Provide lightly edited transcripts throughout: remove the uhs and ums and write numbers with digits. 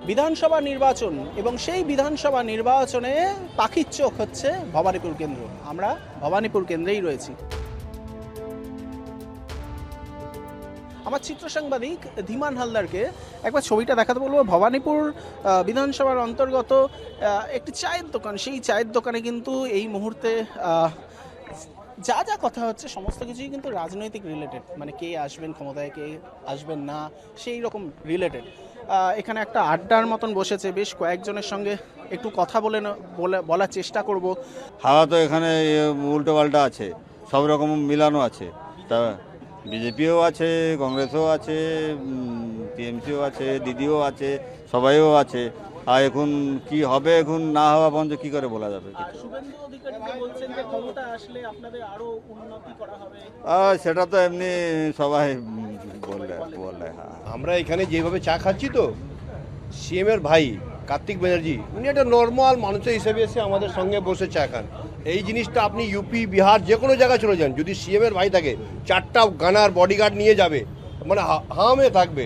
বিধানসভা নির্বাচন এবং সেই বিধানসভা নির্বাচনে পাখির চোখ হচ্ছে ভবানীপুর কেন্দ্র। আমরা ভবানীপুর কেন্দ্রেই রয়েছি। আমার চিত্র সাংবাদিক ধীমান হালদারকে একবার ছবিটা দেখাতে বলবো। ভবানীপুর বিধানসভার অন্তর্গত একটি চায়ের দোকান, সেই চায়ের দোকানে কিন্তু এই মুহূর্তে যা যা কথা হচ্ছে সমস্ত কিছুই কিন্তু রাজনৈতিক রিলেটেড, মানে কে আসবেন ক্ষমতায়, কে আসবেন না, সেই রকম রিলেটেড। এখানে একটা আড্ডার মতন বসেছে, বেশ কয়েকজনের সঙ্গে একটু কথা বলার চেষ্টা করব। হাওয়া তো এখানে উল্টো পাল্টা আছে, সব রকম মিলানো আছে। তা বিজেপিও আছে, কংগ্রেসও আছে, টিএমসিও আছে, দিদিও আছে, সবাইও আছে। আর এখন কি হবে, এখন না হওয়া পর্যন্ত কি করে বলা যাবে? শুভেন্দু অধিকারী বলছেন যে ক্ষমতা আসলে আপনাদের আরো উন্নতি করা হবে। সেটা তো এমনি সবাই বলে। হ্যাঁ, আমরা এখানে যেভাবে চা খাচ্ছি তো, সিএম এর ভাই কার্তিক ব্যানার্জি উনি একটা নর্মাল মানুষের হিসেবে এসে আমাদের সঙ্গে বসে চা খান। এই জিনিসটা আপনি ইউপি, বিহার যে কোনো জায়গায় চলে যান, যদি সিএম এর ভাই থাকে 4টা গানার বডিগার্ড নিয়ে যাবে, মানে হামে থাকবে।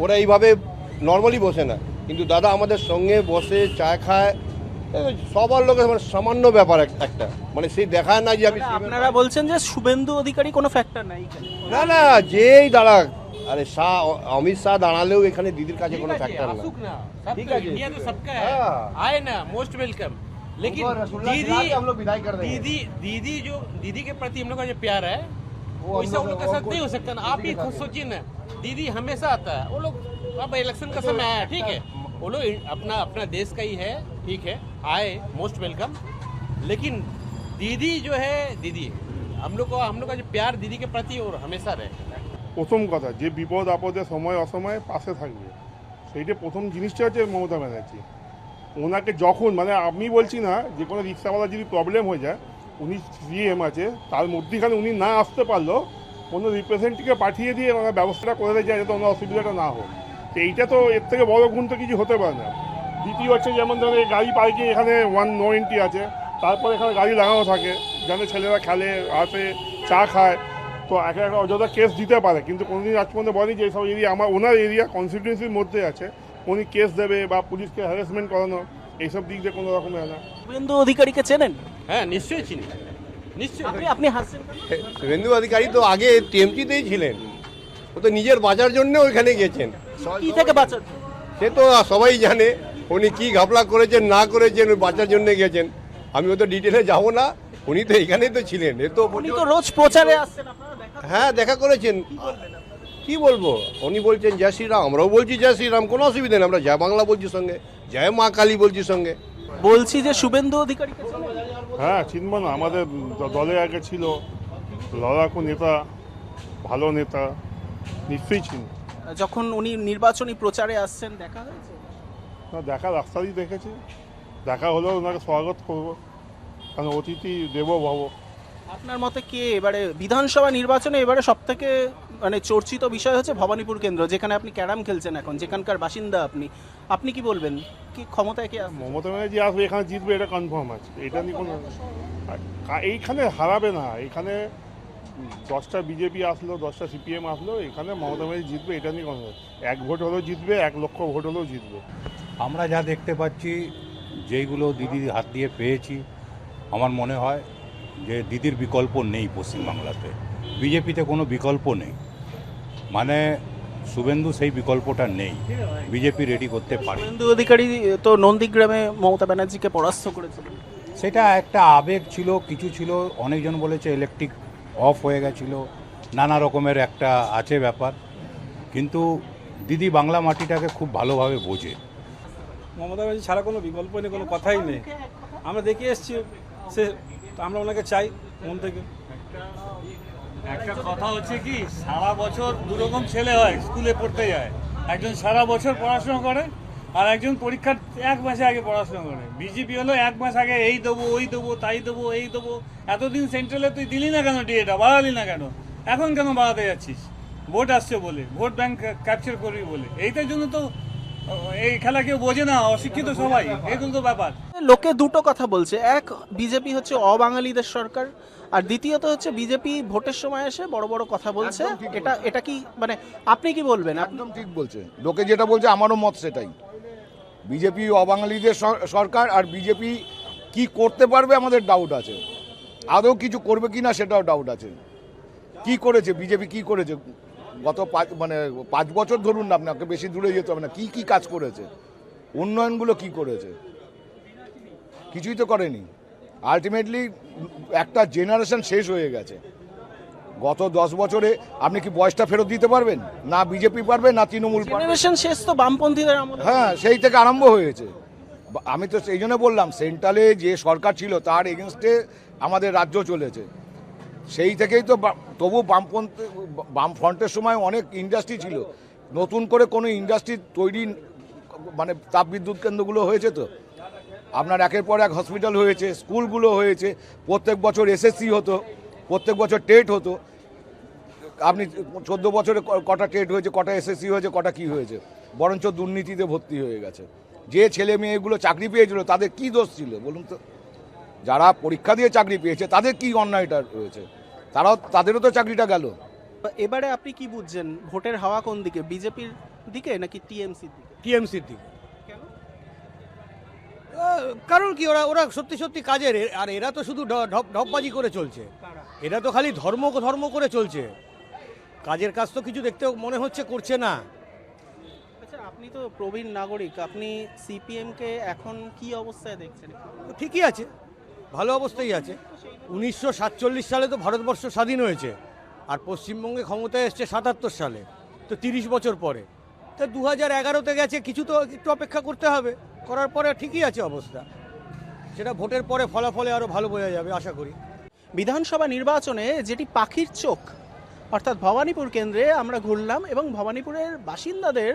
ওরা এইভাবে নর্মালি বসে না, কিন্তু দাদা আমাদের সঙ্গে বসে চা খায়। সবার লোকের মানে সামান্য ব্যাপার একটা, মানে সেই দেখায় না যে আমি। আপনারা বলছেন যে শুভেন্দু অধিকারী কোনো ফ্যাক্টর নাই এখানে? না না, যেই দাঁড়াক, আরে শাহ অমিত শাহ দাঁড়ালেও এখানে দিদির কাছে কোনো ফ্যাক্টর না। ठीक है, इंडिया तो सबका है, हाँ। आए ना, मोस्ट वेलकम। लेकिन दीदी जो दीदी के प्रति हम लोग का जो प्यार है वो ऐसा उन लोग के साथ नहीं हो सकता ना। आप ही खुद सोचिए ना, दीदी हमेशा आता है। वो लोग अब इलेक्शन का समय है, ठीक है, वो लोग अपना अपना देश का ही है, ठीक है, आए, मोस्ट वेलकम। लेकिन दीदी जो है, दीदी हम लोग का जो प्यार दीदी के प्रति और हमेशा रहे। প্রথম কথা, যে বিপদ আপদে সময় অসময়ে পাশে থাকবে, সেইটা প্রথম জিনিসটা হচ্ছে মমতা ব্যানার্জি। ওনাকে যখন, মানে আমি বলছি না, যে কোনো রিক্সাওয়ালা যদি প্রবলেম হয়ে যায়, উনি সিএম আছে, তার মধ্যেখানে উনি না আসতে পারলেও কোনো রিপ্রেজেন্টেটিভকে পাঠিয়ে দিয়ে ওনার ব্যবস্থাটা করে দেয় যাতে ওনার অসুবিধাটা না হোক। তো এইটা তো এর থেকে বড় গুণ তো কিছু হতে পারে না। দ্বিতীয় হচ্ছে, যেমন ধরুন এই গাড়ি পার্কিং এখানে 1 no entry আছে, তারপর এখানে গাড়ি লাগানো থাকে, যেন ছেলেরা খেলে, আসে, চা খায়। তো একটা অযথা কেস দিতে পারে, কিন্তু কোনোদিন আজ পর্যন্ত বলেনি যে এইসব এরিয়া আমার ওনার এরিয়া কনস্টিটিউয়েন্সির মধ্যে আছে, উনি কেস দেবে বা পুলিশকে হ্যারাসমেন্ট করানো, এইসব দিক দিয়ে কোনো রকমের না। শুভেন্দু অধিকারীকে চেনেন? হ্যাঁ, নিশ্চয়ই চিনি, নিশ্চয়ই। আপনি হাসছেন? শুভেন্দু অধিকারী তো আগে টিএমসিতেই ছিলেন, ও তো নিজের বাঁচার জন্য ওইখানে গেছেন। কি থেকে বাঁচান? সে তো সবাই জানে উনি কি ঘাপলা করেছেন না করেছেন, ওই বাঁচার জন্য গেছেন। আমি ও তো ডিটেলে যাবো না, উনি তো এখানেই তো ছিলেন। এ তো উনি তো রোজ প্রচারে আসছেন, আপনারা দেখা? হ্যাঁ, দেখা করেছেন। কি বলবো, উনি বলছেন জয় শ্রীরাম, আমরাও বলছি জয় শ্রীরাম, কোনো অসুবিধা নেই। আমরা জয় বাংলা বলছি সঙ্গে, জয় মা কালী বলছি সঙ্গে। বলছি যে শুভেন্দু অধিকারীকে চেনেন? হ্যাঁ, চিনব না? আমাদের দলে আগে ছিল, লড়াকু নেতা, ভালো নেতা, নিশ্চয়ই চিনি। যখন উনি নির্বাচনী প্রচারে আসছেন দেখা হয়েছে? না, দেখা রাস্তাতেই দেখেছি, দেখা হলেও ওনাকে স্বাগত করবো, কারণ অতিথি দেবো ভব। আপনার মতে কে এবারে বিধানসভা নির্বাচনে এবারে সব থেকে মানে চর্চিত বিষয় হচ্ছে ভবানীপুর কেন্দ্র, যেখানে আপনি ক্যারাম খেলছেন এখন, যেখানকার বাসিন্দা আপনি কি বলবেন, কি ক্ষমতায় কে আসবে? মমতা ব্যানার্জি আসবে, এখানে জিতবে, এটা কনফার্ম আছে। এটা নিয়ে কোনো এইখানে হারাবে না। এখানে 10টা বিজেপি আসলো, 10টা সিপিএম আসলো, এখানে মমতা ব্যানার্জি জিতবে, এটা নিয়ে কোনো 1 ভোট হলেও জিতবে, 1 লক্ষ ভোট হলেও জিতবে। আমরা যা দেখতে পাচ্ছি, যেইগুলো দিদির হাত দিয়ে পেয়েছি, আমার মনে হয় যে দিদির বিকল্প নেই পশ্চিমবাংলাতে। বিজেপিতে কোনো বিকল্প নেই, মানে শুভেন্দু সেই বিকল্পটা নেই, বিজেপি রেডি করতে পারে। শুভেন্দু অধিকারী তো নন্দীগ্রামে মমতা ব্যানার্জিকে পরাস্ত করেছিল। সেটা একটা আবেগ ছিল, কিছু ছিল, অনেকজন বলেছে ইলেকট্রিক অফ হয়ে গেছিল, নানা রকমের একটা আছে ব্যাপার, কিন্তু দিদি বাংলা মাটিটাকে খুব ভালোভাবে বোঝে। মমতা ব্যানার্জি ছাড়া কোনো বিকল্প নেই, কোনো কথাই নেই। আমরা দেখে এসেছি, সে আমরা ওনাকে চাই মন থেকে। একটা কথা হচ্ছে কি, সারা বছর দুরকম ছেলে হয়, স্কুলে পড়তে যায়। একজন সারা বছর পড়াশোনা করে, আর একজন পরীক্ষার 1 মাসে আগে পড়াশোনা করে। বিজেপি হলো 1 মাস আগে এই দেবো, ওই দেবো, তাই দেবো, এই দেবো। এতদিন সেন্ট্রালে তুই দিলি না কেন, ডিএটা বাড়ালি না কেন, এখন কেন বাড়াতে যাচ্ছিস? ভোট আসছে বলে, ভোট ব্যাংক ক্যাপচার করবি বলে। এইটার জন্য তো এই খেলা কেউ বোঝে না, অশিক্ষিত সবাই, এগুলো তো ব্যাপার। লোকে দুটো কথা বলছে, এক বিজেপি হচ্ছে অবাঙালিদের সরকার, আর দ্বিতীয়ত হচ্ছে বিজেপি ভোটের সময় এসে বড় বড় কথা বলছে। এটা কি মানে আপনি কি বলবেন? একদম ঠিক বলছে, লোকে যেটা বলছে আমারও মত সেটাই। বিজেপি অবাঙালিদের সরকার, আর বিজেপি কি করতে পারবে আমাদের ডাউট আছে, আদৌ কিছু করবে কি না সেটাও ডাউট আছে। কি করেছে বিজেপি, কি করেছে গত 5 বছর ধরুন না, আপনাকে বেশি দূরে যেতে হবে না, কি কি কাজ করেছে, উন্নয়নগুলো কি করেছে, কিছুই তো করেনি। আলটিমেটলি একটা জেনারেশন শেষ হয়ে গেছে। গত 10 বছরে আপনি কি বয়সটা ফেরত দিতে পারবেন? না বিজেপি পারবে, না তৃণমূল পারবে। জেনারেশন শেষ তো বামপন্থীদের আমলে। হ্যাঁ, সেই থেকে আরম্ভ হয়েছে। আমি তো সেই জন্য বললাম, সেন্ট্রালে যে সরকার ছিল তার এগেনস্টে আমাদের রাজ্য চলেছে। সেই থেকেই তো তবু বামফ্রন্টের সময় অনেক ইন্ডাস্ট্রি ছিল, নতুন করে কোনো ইন্ডাস্ট্রি তৈরি তাপবিদ্যুৎ কেন্দ্রগুলো হয়েছে তো, আপনার একের পর এক হসপিটাল হয়েছে, স্কুলগুলো হয়েছে, প্রত্যেক বছর এসএসসি হতো, প্রত্যেক বছর টেট হতো। আপনি 14 বছরে কটা টেট হয়েছে, কটা এসএসসি হয়েছে, কটা কি হয়েছে? বরঞ্চ দুর্নীতিতে ভর্তি হয়ে গেছে। যে ছেলে মেয়েগুলো চাকরি পেয়েছিল তাদের কি দোষ ছিল বলুন তো? যারা পরীক্ষা দিয়ে চাকরি পেয়েছে তাদের কি অন্যায়টা রয়েছে? তাদেরও তো চাকরিটা গেল। এবারে আপনি কি বুঝছেন, ভোটের হাওয়া কোন দিকে, বিজেপির দিকে নাকি টিএমসির দিকে? টিএমসির দিকে। কেন? কারণ কি, ওরা সত্যি সত্যি কাজের, আর এরা তো শুধু ঢপবাজি করে চলছে, এরা তো খালি ধর্ম করে চলছে, কাজের কাজ তো কিছু দেখতে মনে হচ্ছে করছে না। আচ্ছা, আপনি তো প্রবীণ নাগরিক, আপনি সিপিএম কে এখন কি অবস্থায় দেখছেন? ঠিকই আছে, ভালো অবস্থায় আছে। 1947 সালে তো ভারতবর্ষ স্বাধীন হয়েছে, আর পশ্চিমবঙ্গে ক্ষমতায় এসছে 77 সালে, তো 30 বছর পরে। তো 2011-তে গেছে, কিছু তো একটু অপেক্ষা করতে হবে, করার পরে ঠিকই আছে অবস্থা। সেটা ভোটের পরে ফলাফলে আরও ভালো বোঝা যাবে আশা করি। বিধানসভা নির্বাচনে যেটি পাখির চোখ, অর্থাৎ ভবানীপুর কেন্দ্রে আমরা ঘুরলাম এবং ভবানীপুরের বাসিন্দাদের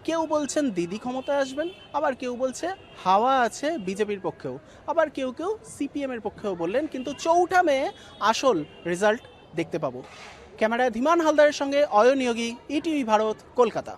কেউ বলছেন দিদি ক্ষমতায় আসবেন, আবার কেউ বলছে হাওয়া আছে বিজেপির পক্ষেও, আবার কেউ কেউ সিপিএম এর পক্ষেও বললেন। কিন্তু 4 মে আসল রেজাল্ট দেখতে পাবো। ক্যামেরায় ধীমান হালদারের সঙ্গে অয়ন নিয়োগী, ইটিভি ভারত, কলকাতা।